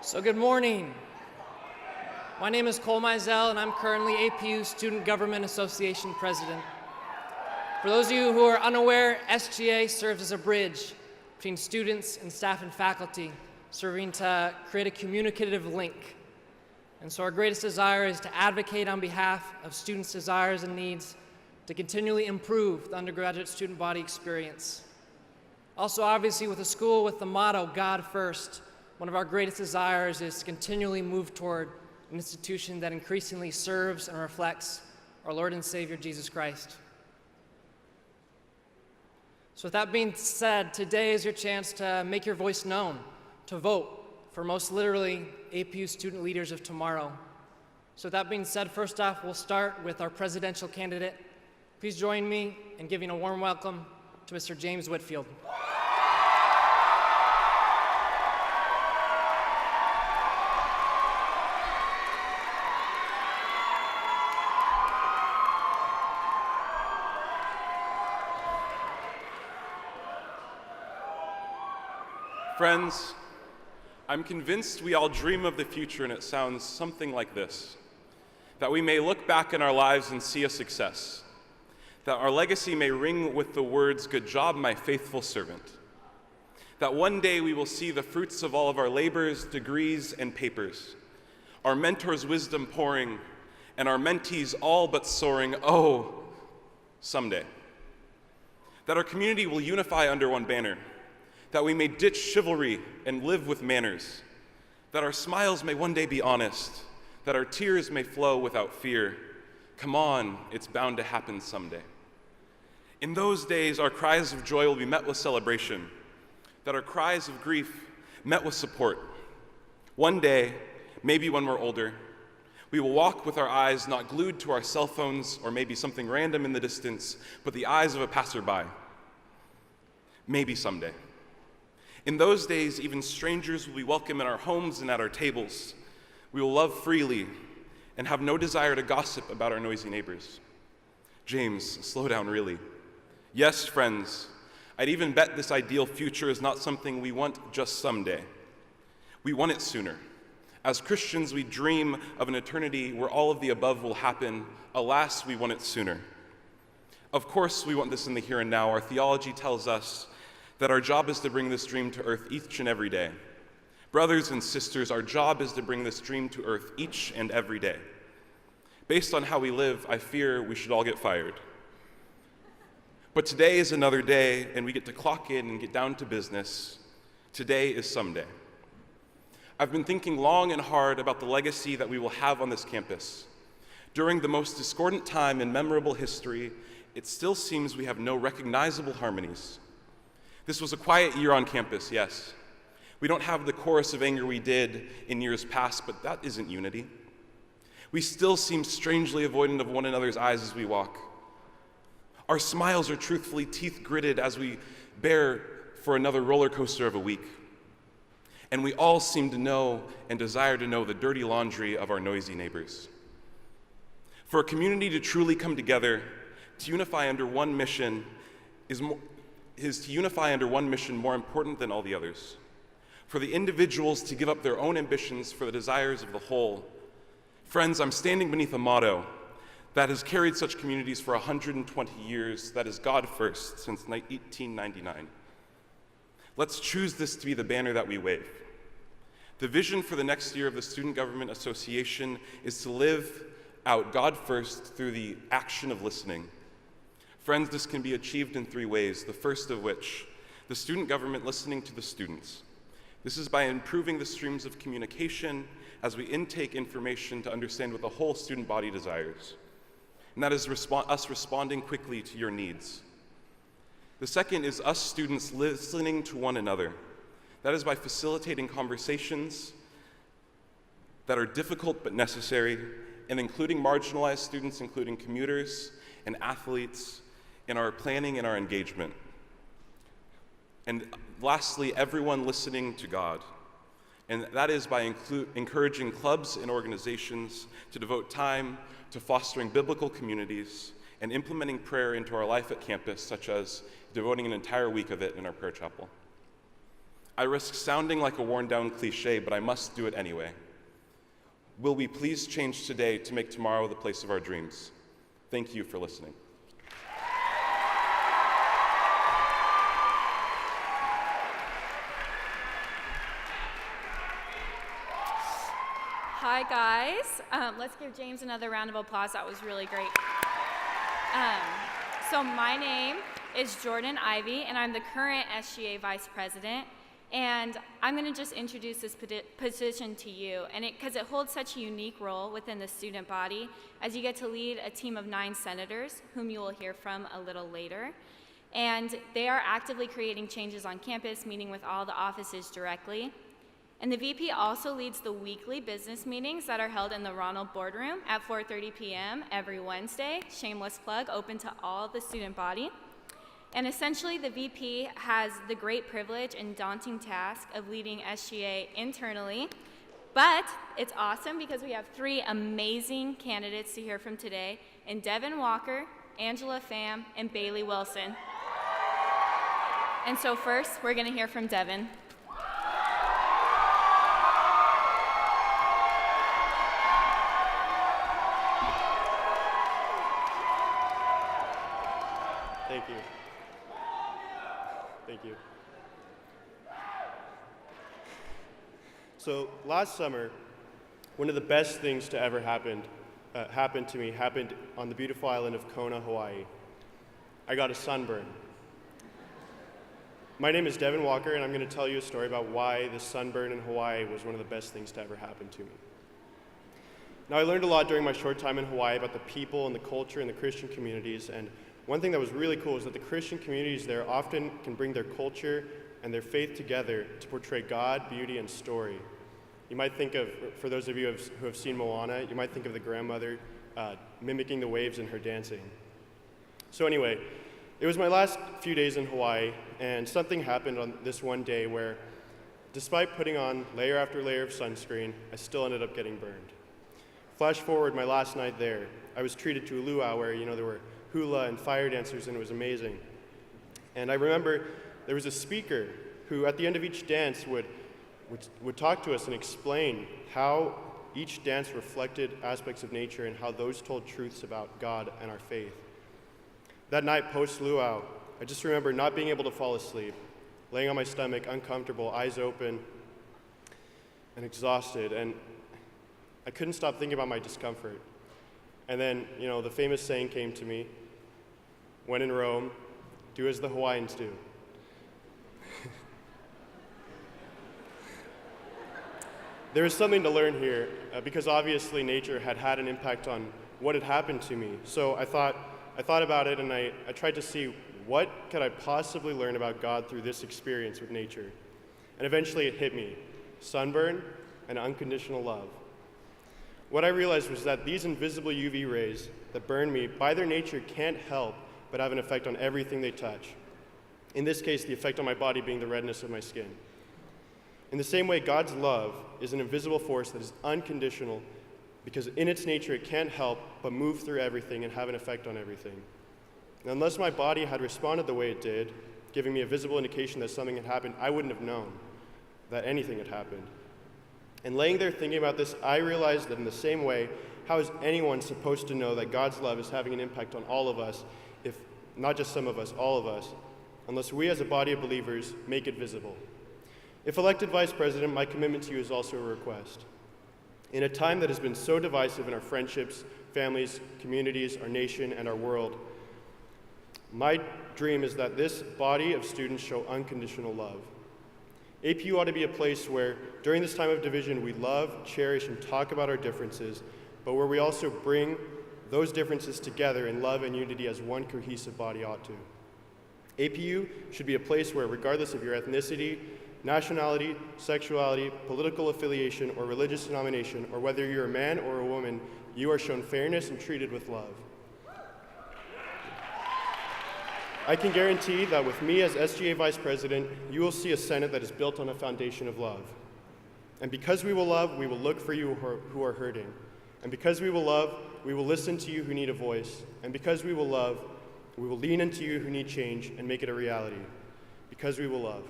So good morning. My name is Cole Mizell, and I'm currently APU Student Government Association President. For those of you who are unaware, SGA serves as a bridge between students and staff and faculty, serving to create a communicative link. And so our greatest desire is to advocate on behalf of students' desires and needs to continually improve the undergraduate student body experience. Also, obviously, with a school with the motto, God First, one of our greatest desires is to continually move toward an institution that increasingly serves and reflects our Lord and Savior, Jesus Christ. So with that being said, today is your chance to make your voice known, to vote for most literally APU student leaders of tomorrow. So with that being said, first off, we'll start with our presidential candidate. Please join me in giving a warm welcome to Mr. James Whitfield. Friends, I'm convinced we all dream of the future, and it sounds something like this: that we may look back in our lives and see a success, that our legacy may ring with the words, "Good job, my faithful servant," that one day we will see the fruits of all of our labors, degrees, and papers, our mentors' wisdom pouring, and our mentees all but soaring, oh, someday. That our community will unify under one banner, that we may ditch chivalry and live with manners, that our smiles may one day be honest, that our tears may flow without fear. Come on, it's bound to happen someday. In those days, our cries of joy will be met with celebration, that our cries of grief met with support. One day, maybe when we're older, we will walk with our eyes not glued to our cell phones or maybe something random in the distance, but the eyes of a passerby. Maybe someday. In those days, even strangers will be welcome in our homes and at our tables. We will love freely and have no desire to gossip about our noisy neighbors. James, slow down, really. Yes, friends, I'd even bet this ideal future is not something we want just someday. We want it sooner. As Christians, we dream of an eternity where all of the above will happen. Alas, we want it sooner. Of course, we want this in the here and now. Our theology tells us that our job is to bring this dream to earth each and every day. Brothers and sisters, our job is to bring this dream to earth each and every day. Based on how we live, I fear we should all get fired. But today is another day, and we get to clock in and get down to business. Today is someday. I've been thinking long and hard about the legacy that we will have on this campus. During the most discordant time in memorable history, it still seems we have no recognizable harmonies. This was a quiet year on campus, yes. We don't have the chorus of anger we did in years past, but that isn't unity. We still seem strangely avoidant of one another's eyes as we walk. Our smiles are truthfully teeth gritted as we bear for another roller coaster of a week. And we all seem to know and desire to know the dirty laundry of our noisy neighbors. For a community to truly come together, to unify under one mission is to unify under one mission more important than all the others. For the individuals to give up their own ambitions for the desires of the whole. Friends, I'm standing beneath a motto that has carried such communities for 120 years, that is God First, since 1899. Let's choose this to be the banner that we wave. The vision for the next year of the Student Government Association is to live out God First through the action of listening. Friends, this can be achieved in three ways, the first of which, the student government listening to the students. This is by improving the streams of communication as we intake information to understand what the whole student body desires. And that is us responding quickly to your needs. The second is us students listening to one another. That is by facilitating conversations that are difficult but necessary, and including marginalized students, including commuters and athletes, in our planning and our engagement. And lastly, everyone listening to God. And that is by encouraging clubs and organizations to devote time to fostering biblical communities and implementing prayer into our life at campus, such as devoting an entire week of it in our prayer chapel. I risk sounding like a worn-down cliche, but I must do it anyway. Will we please change today to make tomorrow the place of our dreams? Thank you for listening. Hi, guys. Let's give James another round of applause. That was really great. So my name is Jorden IV, and I'm the current SGA Vice President. And I'm going to just introduce this position to you, and because it holds such a unique role within the student body, as you get to lead a team of 9 senators, whom you will hear from a little later. And they are actively creating changes on campus, meeting with all the offices directly. And the VP also leads the weekly business meetings that are held in the Ronald Boardroom at 4:30 p.m. every Wednesday. Shameless plug, open to all the student body. And essentially, the VP has the great privilege and daunting task of leading SGA internally. But it's awesome because we have 3 amazing candidates to hear from today in Devon Walker, Angela Pham, and Bailey Wilson. And so first, we're going to hear from Devon. Thank you. Thank you. So last summer, one of the best things to ever happened on the beautiful island of Kona, Hawaii. I got a sunburn. My name is Devon Walker, and I'm going to tell you a story about why the sunburn in Hawaii was one of the best things to ever happen to me. Now, I learned a lot during my short time in Hawaii about the people and the culture and the Christian communities, and one thing that was really cool is that the Christian communities there often can bring their culture and their faith together to portray God, beauty, and story. You might think of, for those of you who have seen Moana, you might think of the grandmother mimicking the waves in her dancing. So anyway, it was my last few days in Hawaii, and something happened on this one day where, despite putting on layer after layer of sunscreen, I still ended up getting burned. Flash forward my last night there, I was treated to a luau where, there were hula and fire dancers, and it was amazing. And I remember there was a speaker who, at the end of each dance, would talk to us and explain how each dance reflected aspects of nature and how those told truths about God and our faith. That night post-luau, I just remember not being able to fall asleep, laying on my stomach, uncomfortable, eyes open, and exhausted, and I couldn't stop thinking about my discomfort. And then, the famous saying came to me, when in Rome, do as the Hawaiians do. There was something to learn here, because obviously nature had an impact on what had happened to me. So I thought about it, and I tried to see what could I possibly learn about God through this experience with nature. And eventually it hit me, sunburn and unconditional love. What I realized was that these invisible UV rays that burn me, by their nature, can't help but have an effect on everything they touch. In this case, the effect on my body being the redness of my skin. In the same way, God's love is an invisible force that is unconditional because in its nature it can't help but move through everything and have an effect on everything. And unless my body had responded the way it did, giving me a visible indication that something had happened, I wouldn't have known that anything had happened. And laying there thinking about this, I realized that in the same way, how is anyone supposed to know that God's love is having an impact on all of us, if not just some of us, all of us, unless we as a body of believers make it visible? If elected vice president, my commitment to you is also a request. In a time that has been so divisive in our friendships, families, communities, our nation, and our world, my dream is that this body of students show unconditional love. APU ought to be a place where, during this time of division, we love, cherish, and talk about our differences, but where we also bring those differences together in love and unity as one cohesive body ought to. APU should be a place where, regardless of your ethnicity, nationality, sexuality, political affiliation, or religious denomination, or whether you're a man or a woman, you are shown fairness and treated with love. I can guarantee that with me as SGA Vice President, you will see a Senate that is built on a foundation of love. And because we will love, we will look for you who are hurting. And because we will love, we will listen to you who need a voice. And because we will love, we will lean into you who need change and make it a reality. Because we will love.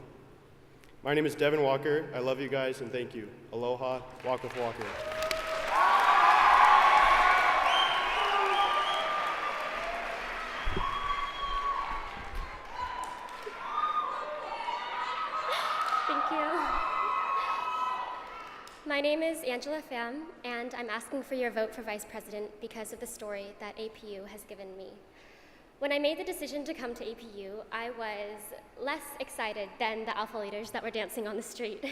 My name is Devon Walker. I love you guys and thank you. Aloha, walk with Walker. Thank you. My name is Pham, and I'm asking for your vote for Vice President because of the story that APU has given me. When I made the decision to come to APU, I was less excited than the alpha leaders that were dancing on the street.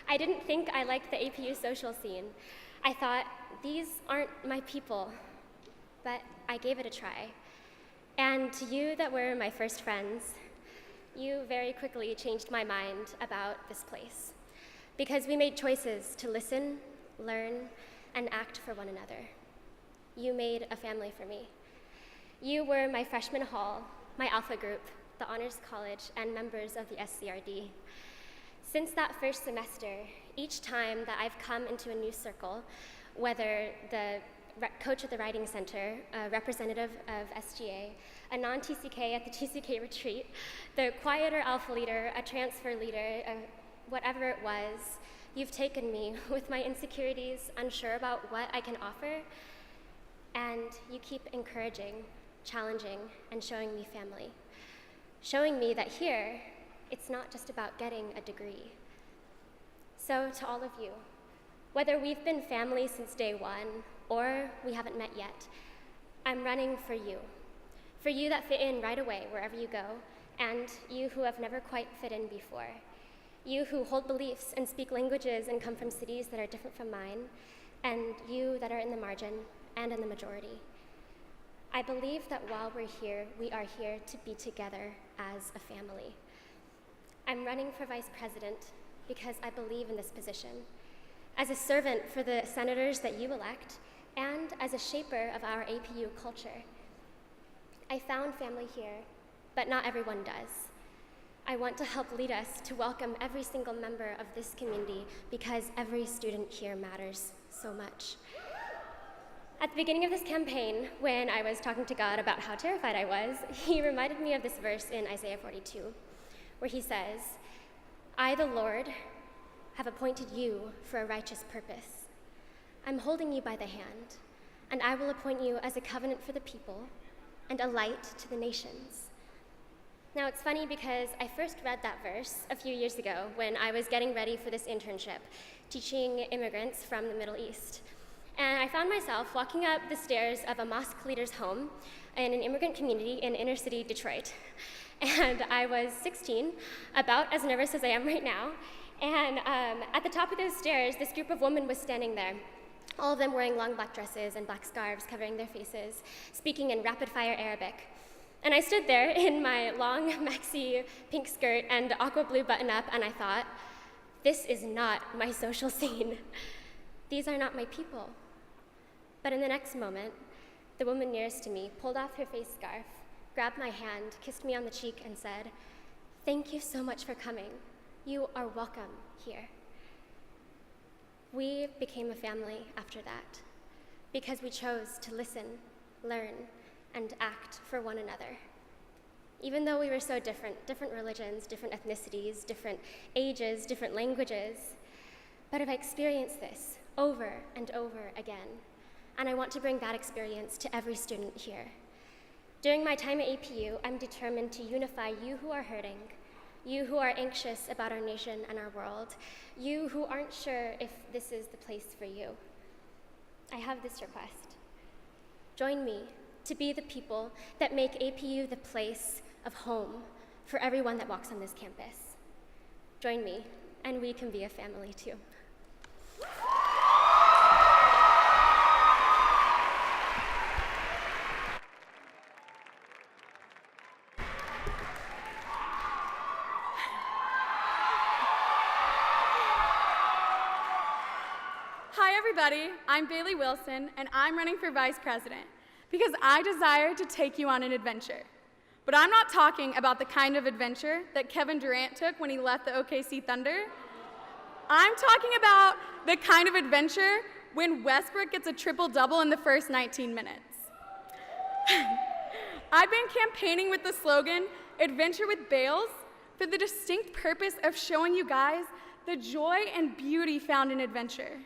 I didn't think I liked the APU social scene. I thought, these aren't my people, but I gave it a try. And to you that were my first friends, you very quickly changed my mind about this place, because we made choices to listen, learn, and act for one another. You made a family for me. You were my freshman hall, my alpha group, the honors college, and members of the SCRD. Since that first semester, each time that I've come into a new circle, whether the coach at the Writing Center, a representative of SGA, a non-TCK at the TCK retreat, the quieter alpha leader, a transfer leader, whatever it was, you've taken me with my insecurities, unsure about what I can offer, and you keep encouraging, challenging, and showing me family. Showing me that here, it's not just about getting a degree. So to all of you, whether we've been family since day one, or we haven't met yet, I'm running for you that fit in right away wherever you go, and you who have never quite fit in before. You who hold beliefs and speak languages and come from cities that are different from mine, and you that are in the margin and in the majority. I believe that while we're here, we are here to be together as a family. I'm running for Vice President because I believe in this position, as a servant for the senators that you elect, and as a shaper of our APU culture. I found family here, but not everyone does. I want to help lead us to welcome every single member of this community because every student here matters so much. At the beginning of this campaign, when I was talking to God about how terrified I was, he reminded me of this verse in Isaiah 42, where he says, I, the Lord, have appointed you for a righteous purpose. I'm holding you by the hand, and I will appoint you as a covenant for the people and a light to the nations. Now, it's funny because I first read that verse a few years ago when I was getting ready for this internship, teaching immigrants from the Middle East. And I found myself walking up the stairs of a mosque leader's home in an immigrant community in inner city Detroit. And I was 16, about as nervous as I am right now. And at the top of those stairs, this group of women was standing there, all of them wearing long black dresses and black scarves covering their faces, speaking in rapid-fire Arabic. And I stood there in my long maxi pink skirt and aqua blue button-up, and I thought, this is not my social scene. These are not my people. But in the next moment, the woman nearest to me pulled off her face scarf, grabbed my hand, kissed me on the cheek, and said, thank you so much for coming. You are welcome here. We became a family after that because we chose to listen, learn, and act for one another. Even though we were so different religions, different ethnicities, different ages, different languages, but I've experienced this over and over again, and I want to bring that experience to every student here. During my time at APU, I'm determined to unify you who are hurting, you who are anxious about our nation and our world, you who aren't sure if this is the place for you. I have this request. Join me to be the people that make APU the place of home for everyone that walks on this campus. Join me, and we can be a family too. Hi everybody, I'm Bailey Wilson, and I'm running for Vice President because I desire to take you on an adventure. But I'm not talking about the kind of adventure that Kevin Durant took when he left the OKC Thunder. I'm talking about the kind of adventure when Westbrook gets a triple-double in the first 19 minutes. I've been campaigning with the slogan, Adventure with Bales, for the distinct purpose of showing you guys the joy and beauty found in adventure.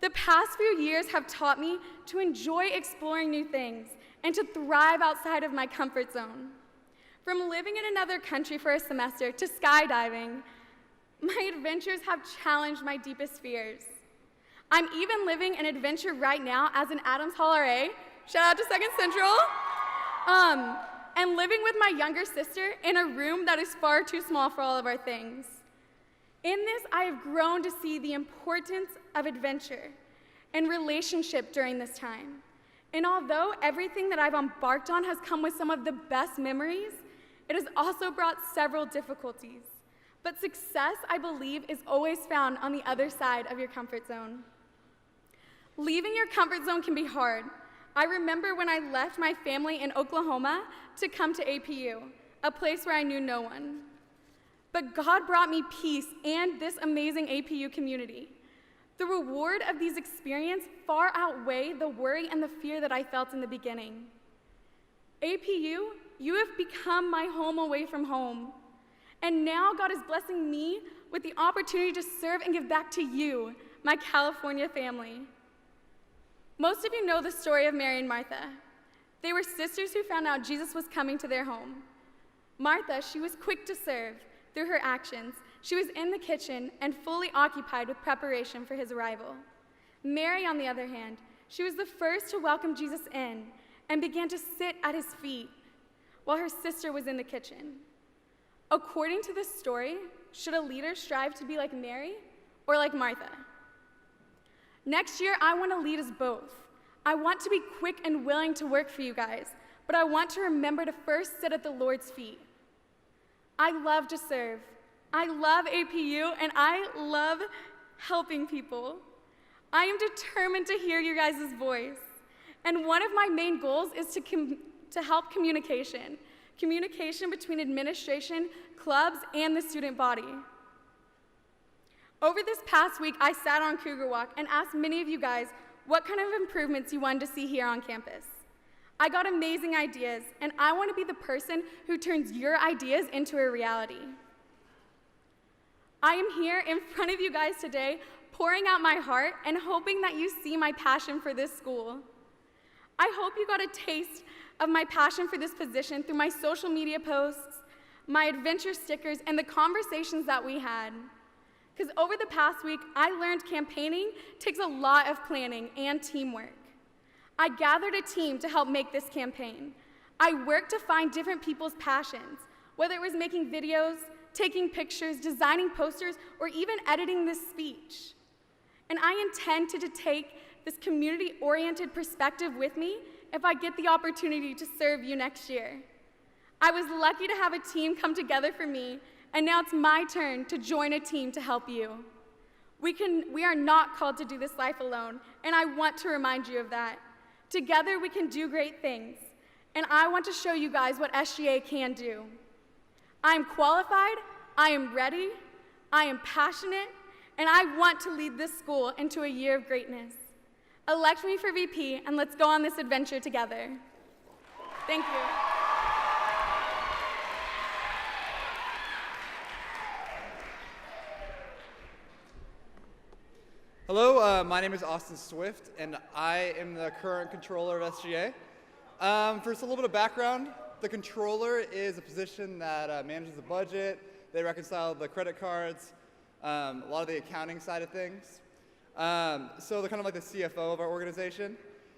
The past few years have taught me to enjoy exploring new things and to thrive outside of my comfort zone. From living in another country for a semester to skydiving, my adventures have challenged my deepest fears. I'm even living an adventure right now as an Adams Hall RA, shout out to Second Central, and living with my younger sister in a room that is far too small for all of our things. In this, I have grown to see the importance of adventure and relationship during this time. And although everything that I've embarked on has come with some of the best memories, it has also brought several difficulties. But success, I believe, is always found on the other side of your comfort zone. Leaving your comfort zone can be hard. I remember when I left my family in Oklahoma to come to APU, a place where I knew no one. But God brought me peace and this amazing APU community. The reward of these experiences far outweigh the worry and the fear that I felt in the beginning. APU, you have become my home away from home. And now God is blessing me with the opportunity to serve and give back to you, my California family. Most of you know the story of Mary and Martha. They were sisters who found out Jesus was coming to their home. Martha, she was quick to serve through her actions. She was in the kitchen and fully occupied with preparation for his arrival. Mary, on the other hand, she was the first to welcome Jesus in and began to sit at his feet while her sister was in the kitchen. According to this story, should a leader strive to be like Mary or like Martha? Next year, I want to lead us both. I want to be quick and willing to work for you guys, but I want to remember to first sit at the Lord's feet. I love to serve. I love APU, and I love helping people. I am determined to hear your guys' voice. And one of my main goals is to help communication between administration, clubs, and the student body. Over this past week, I sat on Cougar Walk and asked many of you guys what kind of improvements you wanted to see here on campus. I got amazing ideas, and I want to be the person who turns your ideas into a reality. I am here in front of you guys today, pouring out my heart and hoping that you see my passion for this school. I hope you got a taste of my passion for this position through my social media posts, my adventure stickers, and the conversations that we had. Because over the past week, I learned campaigning takes a lot of planning and teamwork. I gathered a team to help make this campaign. I worked to find different people's passions, whether it was making videos, taking pictures, designing posters, or even editing this speech. And I intend to take this community-oriented perspective with me if I get the opportunity to serve you next year. I was lucky to have a team come together for me, and now it's my turn to join a team to help you. We are not called to do this life alone, and I want to remind you of that. Together we can do great things, and I want to show you guys what SGA can do. I am qualified, I am ready, I am passionate, and I want to lead this school into a year of greatness. Elect me for VP, and let's go on this adventure together. Thank you. Hello, my name is Austin Swift, and I am the current controller of SGA. For just a little bit of background, the controller is a position that manages the budget. They reconcile the credit cards, a lot of the accounting side of things. So they're kind of like the CFO of our organization.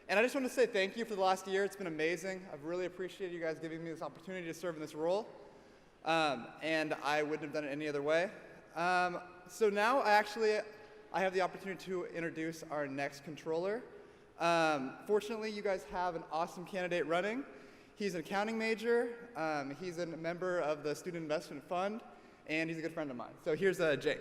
And I just want to say thank you for the last year. It's been amazing. I've really appreciated you guys giving me this opportunity to serve in this role. And I wouldn't have done it any other way. So now I have the opportunity to introduce our next controller. Fortunately, you guys have an awesome candidate running. He's an accounting major, he's a member of the Student Investment Fund, and he's a good friend of mine. So here's Jake.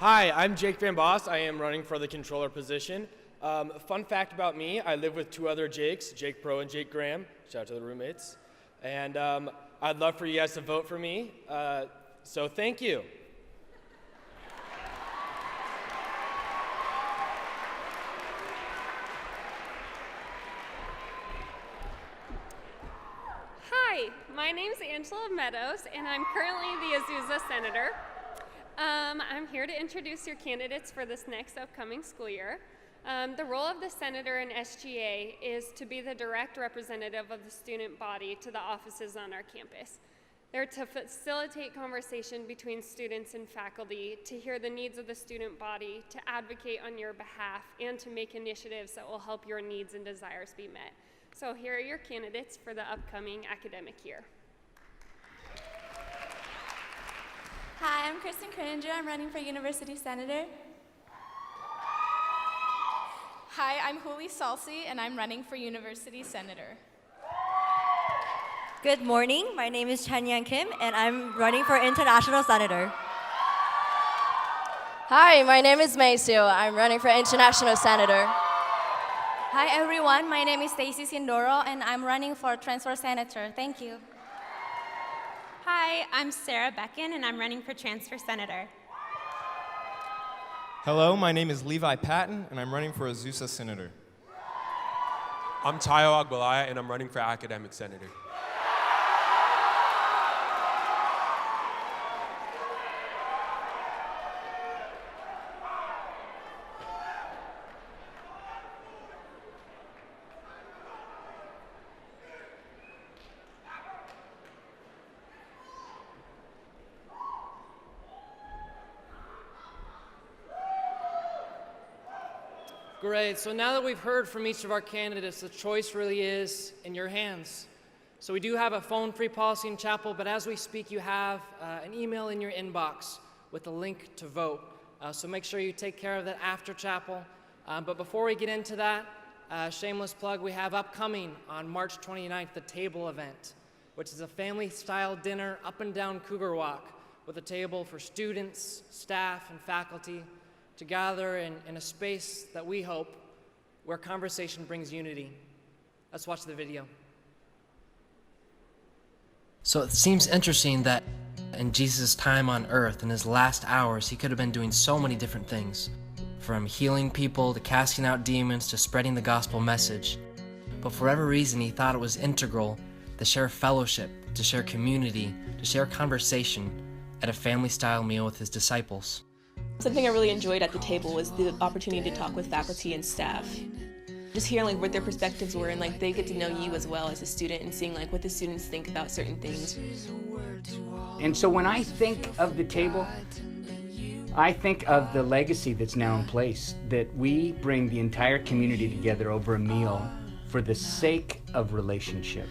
Hi, I'm Jake Van Boss. I am running for the controller position. Fun fact about me, I live with two other Jakes, Jake Pro and Jake Graham. Shout out to the roommates. And I'd love for you guys to vote for me, so thank you. my name's Angela Meadows, and I'm currently the Azusa Senator. I'm here to introduce your candidates for this next upcoming school year. The role of the Senator in SGA is to be the direct representative of the student body to the offices on our campus. They're to facilitate conversation between students and faculty, to hear the needs of the student body, to advocate on your behalf, and to make initiatives that will help your needs and desires be met. So here are your candidates for the upcoming academic year. Hi, I'm Kristin Croninger. I'm running for University Senator. Hi, I'm Huli Salsi, and I'm running for University Senator. Good morning. My name is Chanyan Kim, and I'm running for International Senator. Hi, my name is Mei Siu. I'm running for International Senator. Hi, everyone. My name is Stacy Sindoro, and I'm running for Transfer Senator. Thank you. Hi, I'm Sarah Becken, and I'm running for Transfer Senator. Hello, my name is Levi Patton, and I'm running for Azusa Senator. I'm Tyaga Ayya, and I'm running for Academic Senator. Great, so now that we've heard from each of our candidates, the choice really is in your hands. So we do have a phone-free policy in chapel, but as we speak, you have an email in your inbox with a link to vote. So make sure you take care of that after chapel. But before we get into that, shameless plug, we have upcoming on March 29th, the table event, which is a family-style dinner up and down Cougar Walk with a table for students, staff, and faculty to gather in a space that we hope where conversation brings unity. Let's watch the video. So it seems interesting that in Jesus' time on earth, in his last hours, he could have been doing so many different things, from healing people to casting out demons to spreading the gospel message. But for whatever reason, he thought it was integral to share fellowship, to share community, to share conversation at a family-style meal with his disciples. Something I really enjoyed at the table was the opportunity to talk with faculty and staff. Just hearing what their perspectives were, and they get to know you as well as a student, and seeing what the students think about certain things. And so when I think of the table, I think of the legacy that's now in place, that we bring the entire community together over a meal for the sake of relationship.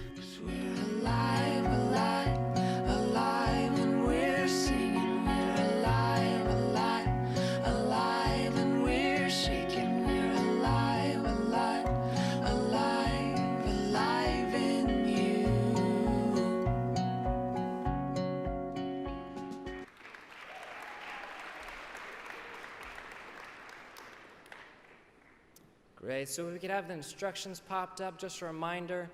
Great, so if we could have the instructions popped up, just a reminder,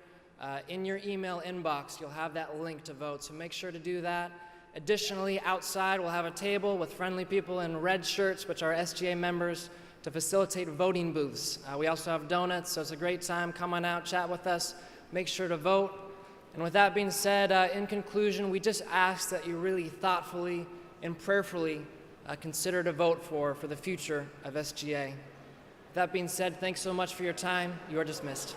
in your email inbox, you'll have that link to vote, so make sure to do that. Additionally, outside, we'll have a table with friendly people in red shirts, which are SGA members, to facilitate voting booths. We also have donuts, so it's a great time. Come on out, chat with us, make sure to vote. And with that being said, in conclusion, we just ask that you really thoughtfully and prayerfully consider to vote for the future of SGA. That being said, thanks so much for your time. You are dismissed.